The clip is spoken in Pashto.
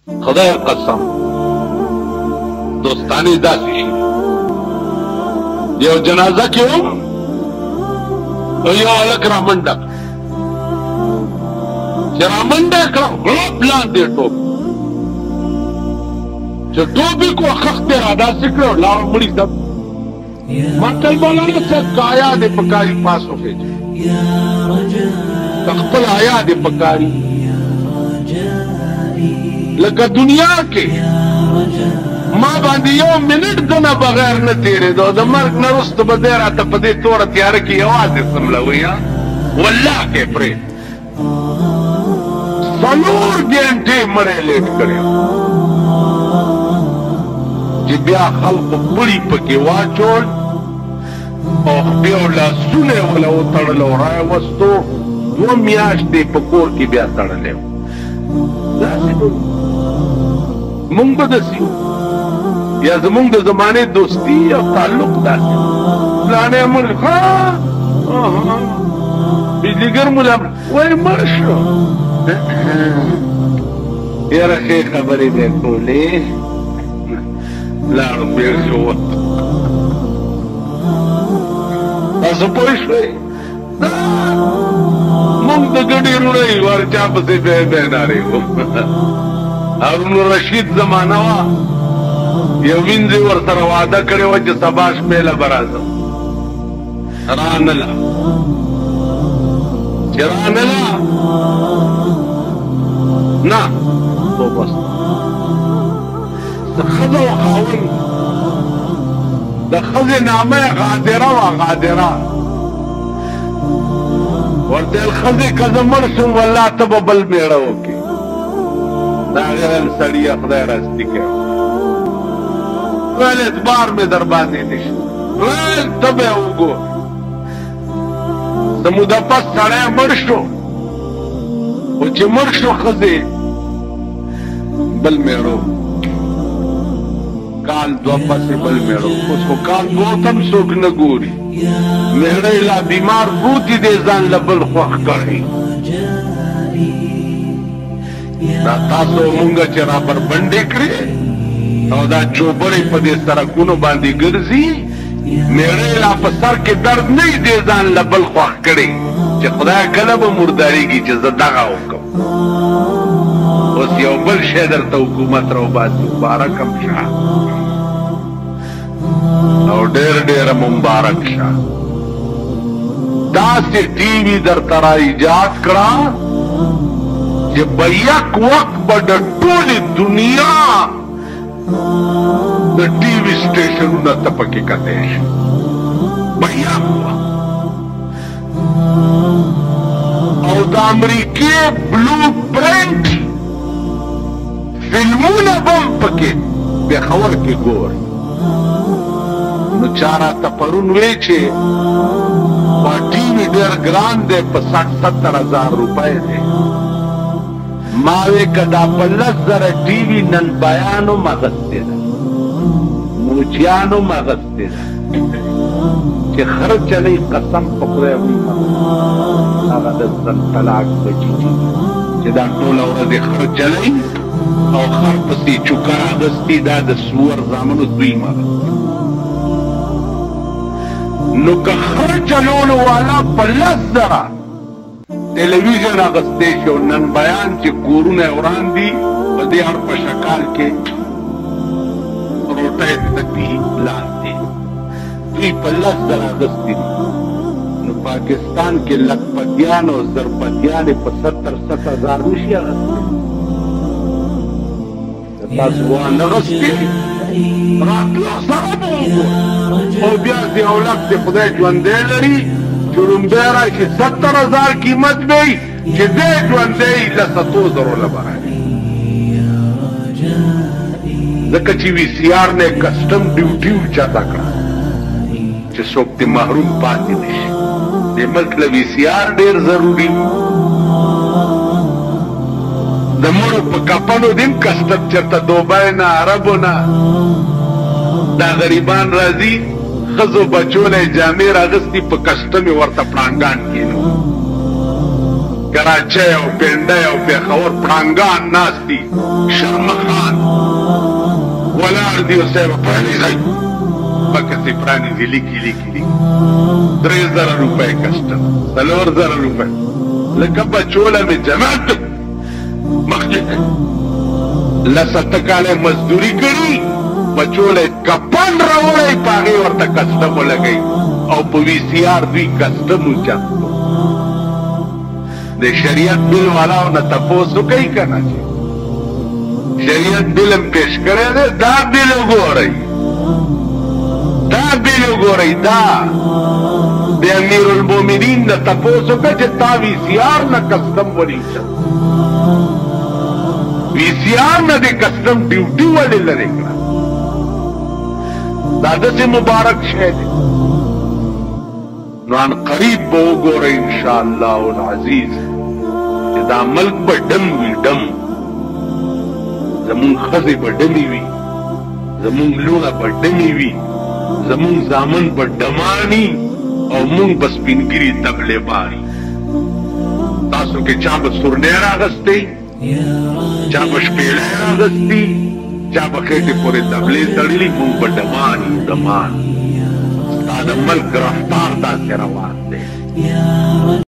خدای قسم دوستانې داسې شي یو جنازه کې وم او یو هلک رامنډه چې رامنډه یې کړه غړپ لاندې ټوپ چې ټوپ یې کو خښت یې راداسې کړه او لاړه مړي دم متل مولانا صاحب که آیا دې پکاري پاس وخېږي که خپل آیا دې پکاري لکه دنیا کې ما باندې یو منټ دنه بغیر نه تېرېدو د مرګ نه وروسته به دی راته په دې توره تیاره کې یوازې سملوي والله کې پرې 4 ګنټې مړی لیټ کړی چې بیا خلقو پړي پکې واچول او خپې او لاسونه یې وله وتړل او راوستو 2 میاشتې په کور کې بیا تړلی و داسې مونږ به داسې یو یا زمونږ د زمانې دوستي او تعلق داسې پلانې مړ بجلیګر ملا وایي مړ شو یاره ښې خبرې به یې کولې لاړو بېر شو تاسو پوه شوئ مونږ د ګډې روڼۍ ورچا پسې بیا نارې وو هارون الرشید زمانه وه یو وینځې ورسره وعده کړې وه چې سبا شپېله به راځم رانله چې رانله نه خو بس د ښځه و خاوند د ښځې نامه یې غادره وه غادره ورته ویل ښځې که زه مړ شم والله ته به بل مېړه وکړې د هغې ویل سړیه خدای راستي کوي ویل اعتبار مې در باندې نشته ویل ته به یې وګوره د موده پس سړی مړ شو خو چې مړ شو ښځې بل مېړه کال 2 پسې بل مېړه اوس خو کال 2 تم څوک نه ګوري مېړه یې لا بیمار پروت دی ځان له بل خوښ کړي دا تاسو مونږه چې را بربنډې کړې او دا چوبړې په دې سړکونو باندې ګرځي مېړه یې لا په سر کې درد نه وي دې ځان له بل خوښ کړي چې خدای کله به مردارېږي چې زه دغه وکړم اوس یو بل شی درته حکومت راوباسي مبارک هم شه او ډېر ډېره مبارک شه داسې ټي وي درته را ایجاد کړه چې په یک وخت به د ټولې دنیا د ټي وي سټیشنونه ته پکې کتی شي په یک وخت او د امریکې بلو پرنټ فلمونه به هم پکې پېښور کې ګوري نو چا راته پرون وی چې دا ټي وي ډېر ګران دی په 60-70 هزار روپۍ دی ما وی که دا په 10,000 ټي وي نن بیانو م اغستې ده موچیانو م اغستې ده چې خره چلی قسم په خدای وایي هغه د زن طلاق بچي چې دا ټوله ورځ یې خره چلی او خر پسې چوکر اغستې دا د سور زامنو دوی م اغستې نو که خره چلولو والا په 10,000 ټلویزیون اغستې شي او نن بیان چې کورونه یې وران دي په دې هر په شکال کې روټۍ تکي لاندې دوی په 10,000 اغستې دي نو پاکستان کې لکپتیان او زرپتیان یې په 70-60 هزار نشي اغستې تاسو وانه اغستې راتلو سره به وګورئ او بیا دې اولاد دې خدای ژوندی لري چې لومبی راشي 70,000 قیمت به وي چې دی ژوندی 100,000 له به راشي ځکه چې وي سي آر نه کسټم ډیوټي اوچته کړه چې څوک دې محروم پاتې نه شي دې ملک له وي سي آر ډېر ضروري د مړو په کفنو دې هم کسټم چېرته دوبۍ نه عربو نه دا غریبان راځي ښځو بچو له یې جامې راغستي په کسټم یې ورته پړانګان کېنو कराची और पेंडे और पेखावर प्रांगान नास्ती शर्मखान वलार दियो से प्राणी जाई बकसी प्राणी जी लिखी 3000 रुपए कस्टम 4000 रुपए लेकिन बचोला में जमात मखजक लसतकाले मजदूरी करी बचोले कपन रवड़े पागे और तक कस्टम लगई और पीसीआर भी कस्टम ऊंचा दे शरीयत बिल वाला न तपोसु कई करना चाहिए शरीयत बिल पेश करे दे दा बिल गो रही दा दे अमीरुल मोमिनीन न तपोसु का जितना वीसीआर न कस्टम वली वीसीआर न दे कस्टम ड्यूटी वाले लड़ेगा दादा से मुबारक शहद नान करीब बोगो रे इंशाअल्लाह अजीज दा मल्क बडम डम जमुन खजे बडमी वी जमुन लूना बडमी वी जमुन जामन बडमानी और मुंग बस पिनगिरी तबले बारी तासो के चा बसुरनेरा गस्ते चा बशपेलेरा गस्ती चा बखेटे पूरे तबले तड़ली मुंग बडमानी दमान मल्क रफ्तार दा के रवान दे